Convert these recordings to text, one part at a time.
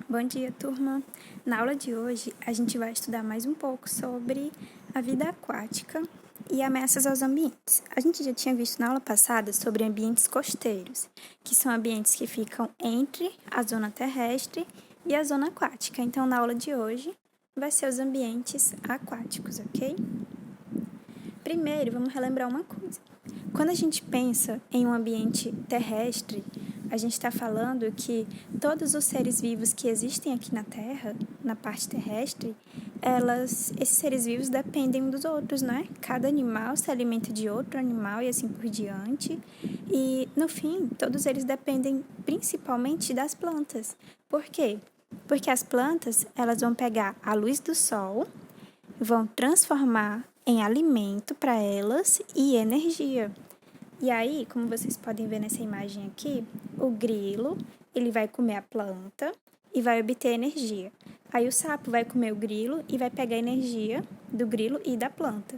Bom dia, turma! Na aula de hoje, a gente vai estudar mais um pouco sobre a vida aquática e ameaças aos ambientes. A gente já tinha visto na aula passada sobre ambientes costeiros, que são ambientes que ficam entre a zona terrestre e a zona aquática. Então, na aula de hoje, vai ser os ambientes aquáticos, ok? Primeiro, vamos relembrar uma coisa. Quando a gente pensa em um ambiente terrestre, a gente está falando que todos os seres vivos que existem aqui na Terra, na parte terrestre, esses seres vivos dependem uns dos outros, né? Cada animal se alimenta de outro animal e assim por diante. E, no fim, todos eles dependem principalmente das plantas. Por quê? Porque as plantas, elas vão pegar a luz do sol, vão transformar em alimento para elas e energia. E aí, como vocês podem ver nessa imagem aqui, o grilo, ele vai comer a planta e vai obter energia. Aí o sapo vai comer o grilo e vai pegar a energia do grilo e da planta.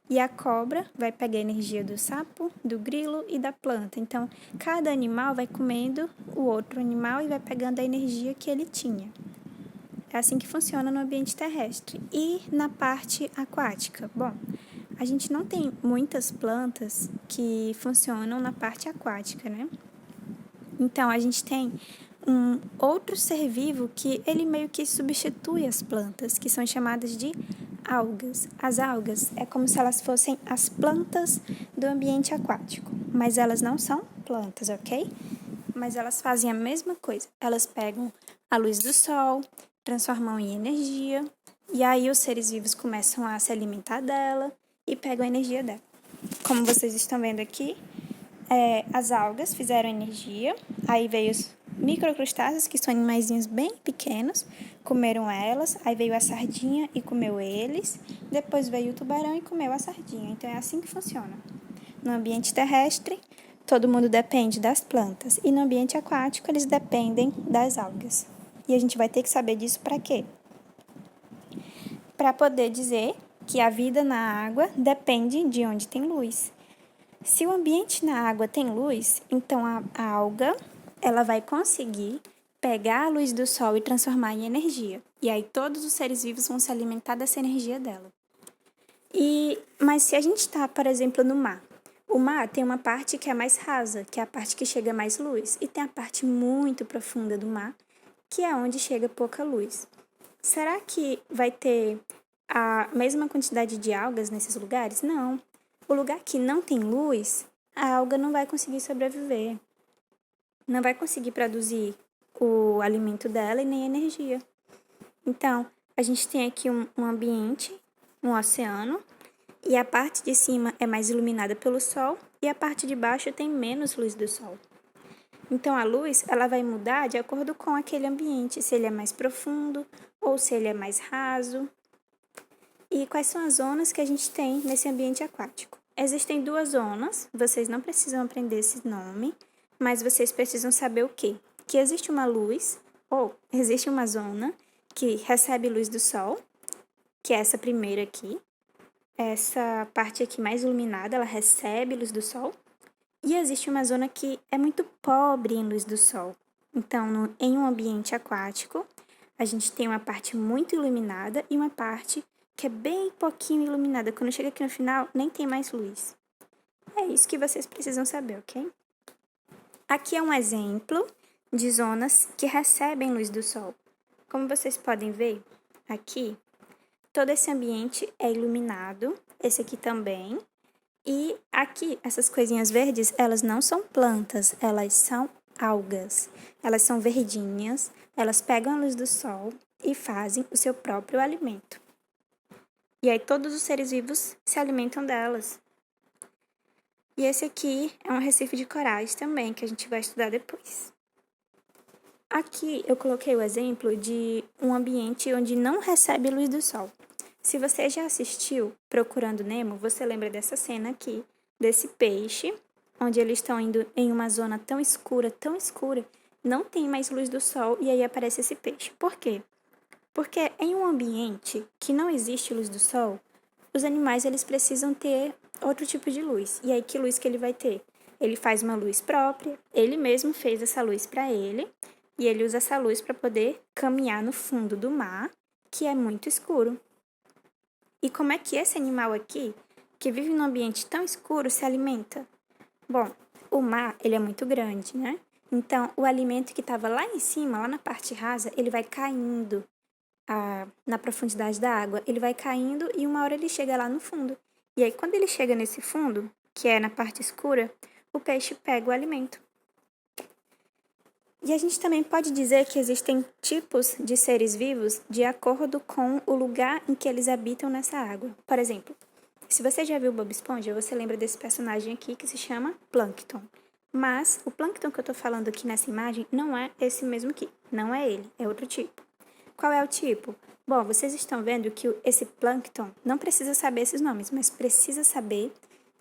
E a cobra vai pegar a energia do sapo, do grilo e da planta. Então, cada animal vai comendo o outro animal e vai pegando a energia que ele tinha. É assim que funciona no ambiente terrestre. E na parte aquática? Bom, a gente não tem muitas plantas que funcionam na parte aquática, né? Então, a gente tem um outro ser vivo que ele meio que substitui as plantas, que são chamadas de algas. As algas é como se elas fossem as plantas do ambiente aquático, mas elas não são plantas, ok? Mas elas fazem a mesma coisa. Elas pegam a luz do sol, transformam em energia, e aí os seres vivos começam a se alimentar dela e pegam a energia dela. Como vocês estão vendo aqui, as algas fizeram energia, aí veio os microcrustáceos, que são animaizinhos bem pequenos, comeram elas, aí veio a sardinha e comeu eles, depois veio o tubarão e comeu a sardinha. Então é assim que funciona. No ambiente terrestre, todo mundo depende das plantas, e no ambiente aquático eles dependem das algas. E a gente vai ter que saber disso para quê? Para poder dizer que a vida na água depende de onde tem luz. Se o ambiente na água tem luz, então a alga ela vai conseguir pegar a luz do sol e transformar em energia. E aí todos os seres vivos vão se alimentar dessa energia dela. Mas se a gente está, por exemplo, no mar, o mar tem uma parte que é mais rasa, que é a parte que chega mais luz, e tem a parte muito profunda do mar, que é onde chega pouca luz. Será que vai ter a mesma quantidade de algas nesses lugares? Não. O lugar que não tem luz, a alga não vai conseguir sobreviver. Não vai conseguir produzir o alimento dela e nem energia. Então, a gente tem aqui um ambiente, um oceano, e a parte de cima é mais iluminada pelo sol e a parte de baixo tem menos luz do sol. Então, a luz ela vai mudar de acordo com aquele ambiente, se ele é mais profundo ou se ele é mais raso. E quais são as zonas que a gente tem nesse ambiente aquático? Existem duas zonas, vocês não precisam aprender esse nome, mas vocês precisam saber o quê? Que existe uma luz, ou existe uma zona que recebe luz do sol, que é essa primeira aqui. Essa parte aqui mais iluminada, ela recebe luz do sol. E existe uma zona que é muito pobre em luz do sol. Então, em um ambiente aquático, a gente tem uma parte muito iluminada e uma parte que é bem pouquinho iluminada. Quando chega aqui no final, nem tem mais luz. É isso que vocês precisam saber, ok? Aqui é um exemplo de zonas que recebem luz do sol. Como vocês podem ver, aqui, todo esse ambiente é iluminado, esse aqui também. E aqui, essas coisinhas verdes, elas não são plantas, elas são algas. Elas são verdinhas, elas pegam a luz do sol e fazem o seu próprio alimento. E aí todos os seres vivos se alimentam delas. E esse aqui é um recife de corais também, que a gente vai estudar depois. Aqui eu coloquei o exemplo de um ambiente onde não recebe luz do sol. Se você já assistiu Procurando Nemo, você lembra dessa cena aqui, desse peixe, onde eles estão indo em uma zona tão escura, não tem mais luz do sol e aí aparece esse peixe. Por quê? Porque em um ambiente que não existe luz do sol, os animais eles precisam ter outro tipo de luz. E aí que luz que ele vai ter? Ele faz uma luz própria, ele mesmo fez essa luz para ele, E ele usa essa luz para poder caminhar no fundo do mar, que é muito escuro. E como é que esse animal aqui, que vive num ambiente tão escuro, se alimenta? Bom, o mar, ele é muito grande, né? Então, o alimento que estava lá em cima, lá na parte rasa, ele vai caindo na profundidade da água. Ele vai caindo e uma hora ele chega lá no fundo. E aí, quando ele chega nesse fundo, que é na parte escura, o peixe pega o alimento. E a gente também pode dizer que existem tipos de seres vivos de acordo com o lugar em que eles habitam nessa água. Por exemplo, se você já viu Bob Esponja, você lembra desse personagem aqui que se chama Plâncton. Mas o plâncton que eu tô falando aqui nessa imagem não é esse mesmo aqui. Não é ele, é outro tipo. Qual é o tipo? Bom, vocês estão vendo que esse plâncton não precisa saber esses nomes, mas precisa saber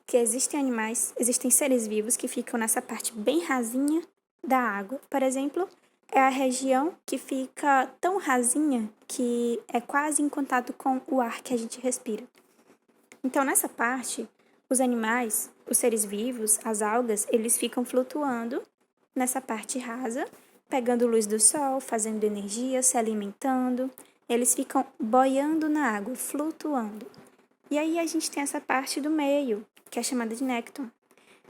que existem animais, existem seres vivos que ficam nessa parte bem rasinha da água. Por exemplo, é a região que fica tão rasinha que é quase em contato com o ar que a gente respira. Então, nessa parte, os animais, os seres vivos, as algas, eles ficam flutuando nessa parte rasa, pegando luz do sol, fazendo energia, se alimentando. Eles ficam boiando na água, flutuando. E aí a gente tem essa parte do meio, que é chamada de nécton.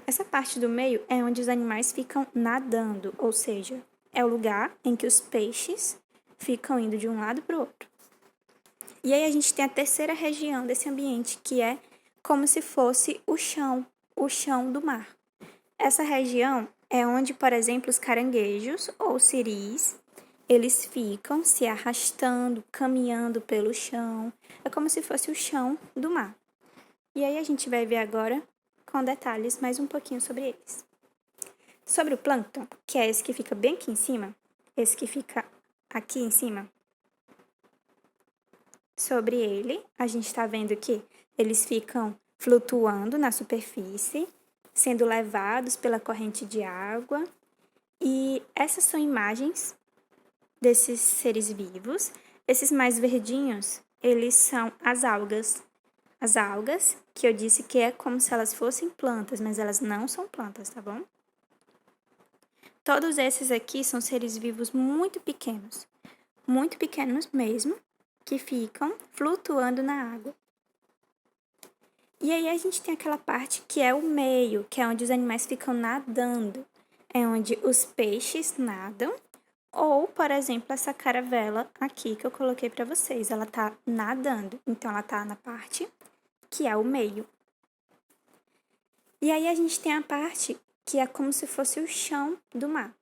Essa parte do meio é onde os animais ficam nadando, ou seja, é o lugar em que os peixes ficam indo de um lado para o outro. E aí a gente tem a terceira região desse ambiente, que é como se fosse o chão do mar. Essa região é onde, por exemplo, os caranguejos ou siris, eles ficam se arrastando, caminhando pelo chão. É como se fosse o chão do mar. E aí a gente vai ver agora, com detalhes, mais um pouquinho sobre eles. Sobre o plâncton, que é esse que fica bem aqui em cima, esse que fica aqui em cima, sobre ele, a gente está vendo que eles ficam flutuando na superfície, sendo levados pela corrente de água. E essas são imagens desses seres vivos. Esses mais verdinhos, eles são as algas. As algas, que eu disse que é como se elas fossem plantas, mas elas não são plantas, tá bom? Todos esses aqui são seres vivos muito pequenos mesmo, que ficam flutuando na água. E aí a gente tem aquela parte que é o meio, que é onde os animais ficam nadando. É onde os peixes nadam, ou, por exemplo, essa caravela aqui que eu coloquei para vocês, ela tá nadando, então ela tá na parte que é o meio. E aí a gente tem a parte que é como se fosse o chão do mar.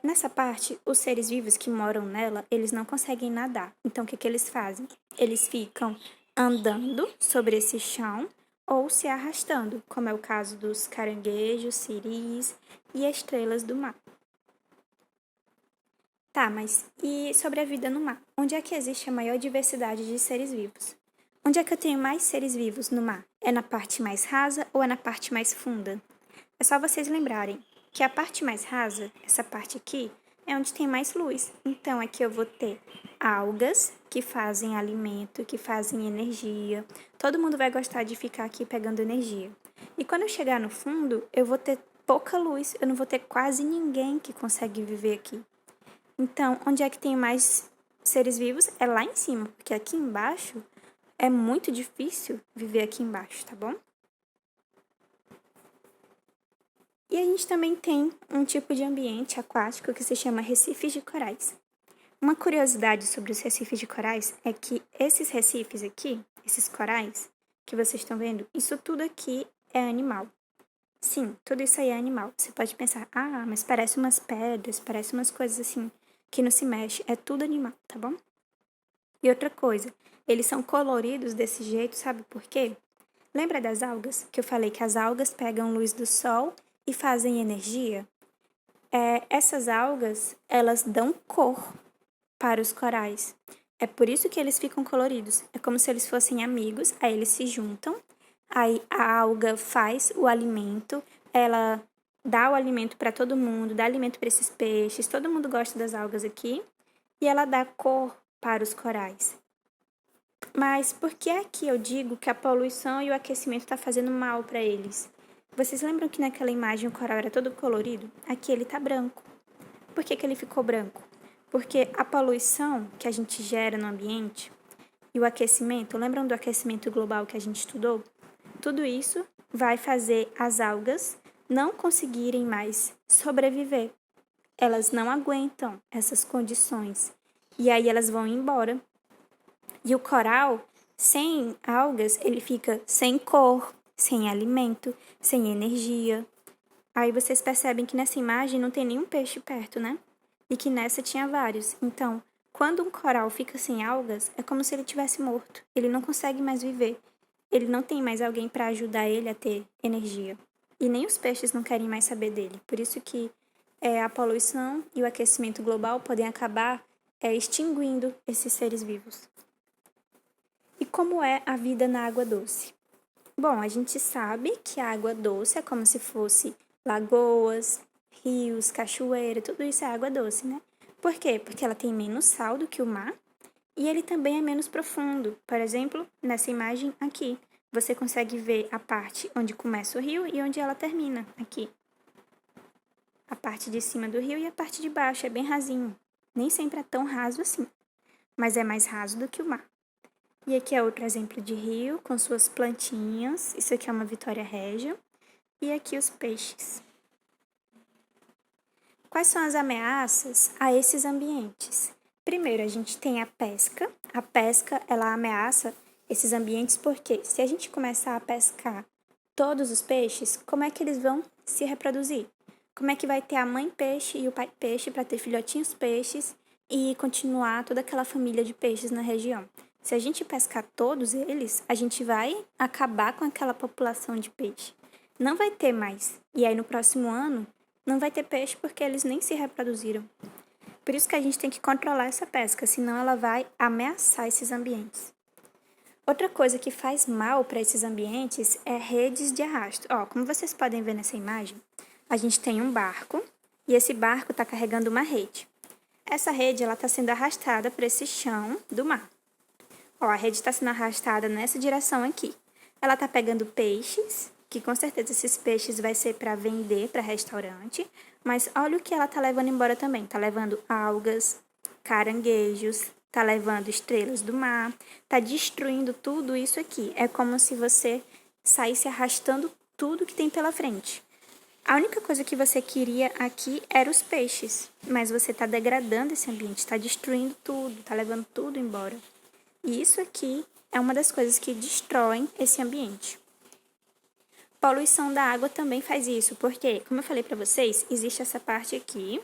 Nessa parte, os seres vivos que moram nela, eles não conseguem nadar. Então, o que eles fazem? Eles ficam andando sobre esse chão ou se arrastando, como é o caso dos caranguejos, siris e estrelas do mar. Tá, mas e sobre a vida no mar? Onde é que existe a maior diversidade de seres vivos? Onde é que eu tenho mais seres vivos no mar? É na parte mais rasa ou é na parte mais funda? É só vocês lembrarem que a parte mais rasa, essa parte aqui, é onde tem mais luz. Então, aqui eu vou ter algas que fazem alimento, que fazem energia. Todo mundo vai gostar de ficar aqui pegando energia. E quando eu chegar no fundo, eu vou ter pouca luz, eu não vou ter quase ninguém que consegue viver aqui. Então, onde é que tem mais seres vivos? É lá em cima, porque aqui embaixo é muito difícil viver aqui embaixo, tá bom? E a gente também tem um tipo de ambiente aquático que se chama recifes de corais. Uma curiosidade sobre os recifes de corais é que esses recifes aqui, esses corais que vocês estão vendo, isso tudo aqui é animal. Sim, tudo isso aí é animal. Você pode pensar, mas parece umas pedras, parece umas coisas assim, que não se mexe. É tudo animal, tá bom? E outra coisa, eles são coloridos desse jeito, sabe por quê? Lembra das algas? Que eu falei que as algas pegam luz do sol e fazem energia? Essas algas, elas dão cor para os corais. É por isso que eles ficam coloridos. É como se eles fossem amigos, aí eles se juntam, aí a alga faz o alimento, ela dá o alimento para todo mundo, dá alimento para esses peixes, todo mundo gosta das algas aqui, e ela dá cor para os corais. Mas por que aqui eu digo que a poluição e o aquecimento está fazendo mal para eles? Vocês lembram que naquela imagem o coral era todo colorido? Aqui ele tá branco. Por que que ele ficou branco? Porque a poluição que a gente gera no ambiente e o aquecimento, lembram do aquecimento global que a gente estudou? Tudo isso vai fazer as algas não conseguirem mais sobreviver. Elas não aguentam essas condições e aí elas vão embora. E o coral, sem algas, ele fica sem cor, sem alimento, sem energia. Aí vocês percebem que nessa imagem não tem nenhum peixe perto, né? E que nessa tinha vários. Então, quando um coral fica sem algas, é como se ele tivesse morto. Ele não consegue mais viver. Ele não tem mais alguém para ajudar ele a ter energia. E nem os peixes não querem mais saber dele. Por isso que a poluição e o aquecimento global podem acabar extinguindo esses seres vivos. E como é a vida na água doce? Bom, a gente sabe que a água doce é como se fosse lagoas, rios, cachoeira, tudo isso é água doce, né? Por quê? Porque ela tem menos sal do que o mar e ele também é menos profundo. Por exemplo, nessa imagem aqui, você consegue ver a parte onde começa o rio e onde ela termina, aqui. A parte de cima do rio e a parte de baixo é bem rasinho. Nem sempre é tão raso assim, mas é mais raso do que o mar. E aqui é outro exemplo de rio com suas plantinhas. Isso aqui é uma Vitória Régia. E aqui os peixes. Quais são as ameaças a esses ambientes? Primeiro, a gente tem a pesca. A pesca, ela ameaça esses ambientes porque se a gente começar a pescar todos os peixes, como é que eles vão se reproduzir? Como é que vai ter a mãe peixe e o pai peixe para ter filhotinhos peixes e continuar toda aquela família de peixes na região? Se a gente pescar todos eles, a gente vai acabar com aquela população de peixe. Não vai ter mais. E aí no próximo ano, não vai ter peixe porque eles nem se reproduziram. Por isso que a gente tem que controlar essa pesca, senão ela vai ameaçar esses ambientes. Outra coisa que faz mal para esses ambientes é redes de arrasto. Ó, como vocês podem ver nessa imagem, a gente tem um barco e esse barco está carregando uma rede. Essa rede está sendo arrastada por esse chão do mar. Ó, a rede está sendo arrastada nessa direção aqui. Ela está pegando peixes, que com certeza esses peixes vai ser para vender para restaurante, mas olha o que ela está levando embora também. Está levando algas, caranguejos, está levando estrelas do mar, está destruindo tudo isso aqui. É como se você saísse arrastando tudo que tem pela frente. A única coisa que você queria aqui era os peixes, mas você está degradando esse ambiente, está destruindo tudo, está levando tudo embora. E isso aqui é uma das coisas que destroem esse ambiente. Poluição da água também faz isso, porque, como eu falei para vocês, existe essa parte aqui,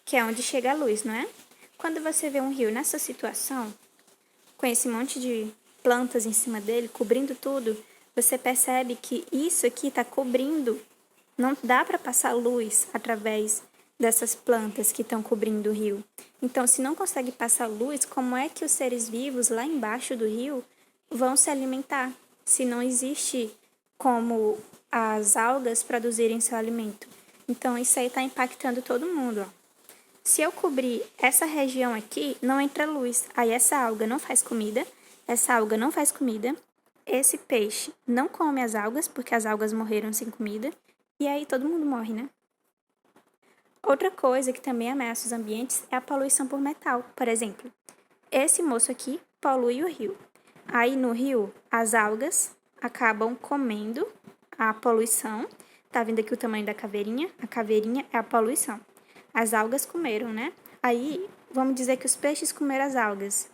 que é onde chega a luz, não é? Quando você vê um rio nessa situação, com esse monte de plantas em cima dele, cobrindo tudo, você percebe que isso aqui está cobrindo. Não dá para passar luz através dessas plantas que estão cobrindo o rio. Então, se não consegue passar luz, como é que os seres vivos lá embaixo do rio vão se alimentar? Se não existe como as algas produzirem seu alimento. Então, isso aí está impactando todo mundo. Ó. Se eu cobrir essa região aqui, não entra luz. Aí essa alga não faz comida, essa alga não faz comida, esse peixe não come as algas, porque as algas morreram sem comida, e aí todo mundo morre, né? Outra coisa que também ameaça os ambientes é a poluição por metal. Por exemplo, esse moço aqui polui o rio. Aí no rio, as algas acabam comendo a poluição. Tá vendo aqui o tamanho da caveirinha? A caveirinha é a poluição. As algas comeram, né? Aí, vamos dizer que os peixes comeram as algas.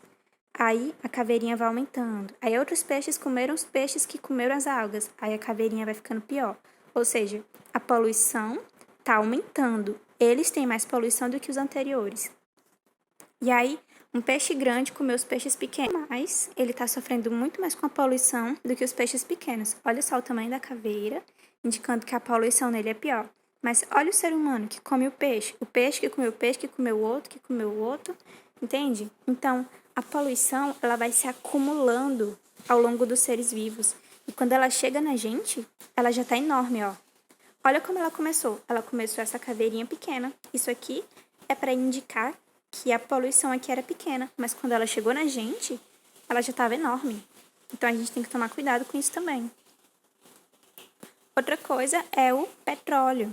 Aí, a caveirinha vai aumentando. Aí, outros peixes comeram os peixes que comeram as algas. Aí, a caveirinha vai ficando pior. Ou seja, a poluição tá aumentando. Eles têm mais poluição do que os anteriores. E aí, um peixe grande comeu os peixes pequenos, mas ele está sofrendo muito mais com a poluição do que os peixes pequenos. Olha só o tamanho da caveira, indicando que a poluição nele é pior. Mas olha o ser humano que come o peixe que comeu o peixe, que comeu o outro, que comeu o outro, entende? Então, a poluição, ela vai se acumulando ao longo dos seres vivos. E quando ela chega na gente, ela já está enorme, ó. Olha como ela começou. Ela começou essa caveirinha pequena. Isso aqui é para indicar que a poluição aqui era pequena, mas quando ela chegou na gente, ela já estava enorme. Então a gente tem que tomar cuidado com isso também. Outra coisa é o petróleo.